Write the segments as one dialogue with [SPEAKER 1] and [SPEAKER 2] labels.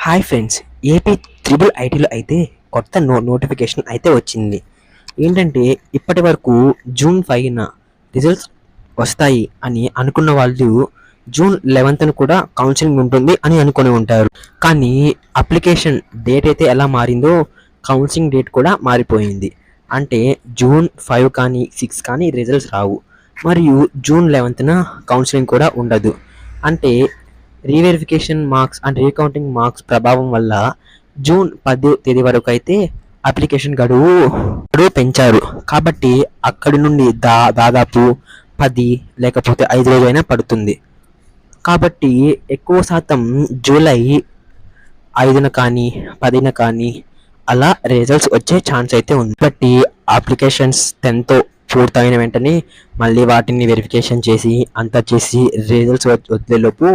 [SPEAKER 1] Hi friends, AP triple ఐటీలో అయితే కొత్త నోటిఫికేషన్ అయితే వచ్చింది. ఏంటంటే ఇప్పటి వరకు జూన్ 5న రిజల్ట్స్ వస్తాయి అని అనుకున్న వాళ్ళు జూన్ 11న కూడా కౌన్సిలింగ్ ఉంటుంది అని అనుకుని ఉంటారు. కానీ అప్లికేషన్ డేట్ అయితే ఎలా మారిందో కౌన్సిలింగ్ డేట్ కూడా మారిపోయింది. అంటే జూన్ 5 కానీ 6 కానీ రిజల్ట్స్ రావు, మరియు జూన్ 11న కౌన్సిలింగ్ కూడా ఉండదు. అంటే reverification marks and recounting marks ప్రభావం వల్ల జూన్ 10వ తేదీ వరకు అయితే అప్లికేషన్ గడువు పెంచారు. కాబట్టి అక్కడి నుండి దాదాపు 10 లేకపోతే 5 రోజులైనా పడుతుంది. కాబట్టి ఎక్కువ శాతం జూలై 5న కానీ 10న కానీ అలా రిజల్ట్స్ వచ్చే ఛాన్స్ అయితే ఉంది. కాబట్టి అప్లికేషన్స్ 10తో పూర్తయిన వెంటనే మళ్ళీ వాటిని వెరిఫికేషన్ చేసి అంతా చేసి రిజల్ట్స్ వచ్చేలోపు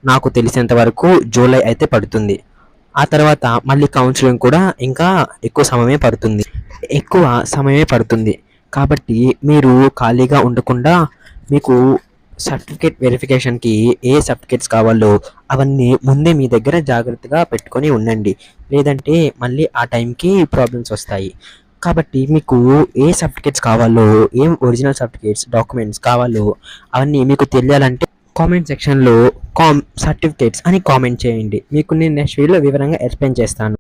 [SPEAKER 1] నాకు తెలిసినంత వరకు జూలై అయితే పడుతుంది. ఆ తర్వాత మళ్ళీ కౌన్సిలింగ్ కూడా ఇంకా ఎక్కువ సమయమే పడుతుంది. కాబట్టి మీరు ఖాళీగా ఉండకుండా మీకు సర్టిఫికేట్ వెరిఫికేషన్కి ఏ సర్టిఫికేట్స్ కావాలో అవన్నీ ముందే మీ దగ్గర జాగ్రత్తగా పెట్టుకొని ఉండండి. లేదంటే మళ్ళీ ఆ టైంకి ప్రాబ్లమ్స్ వస్తాయి. కాబట్టి మీకు ఏ సర్టిఫికేట్స్ కావాలో, ఏం ఒరిజినల్ సర్టిఫికేట్స్ డాక్యుమెంట్స్ కావాలో అవన్నీ మీకు తెలియాలంటే కామెంట్ సెక్షన్లో సర్టిఫికేట్స్ అని కామెంట్ చేయండి. మీకు నేను నెక్స్ట్ వీడియోలో వివరంగా ఎక్స్ప్లెయిన్ చేస్తాను.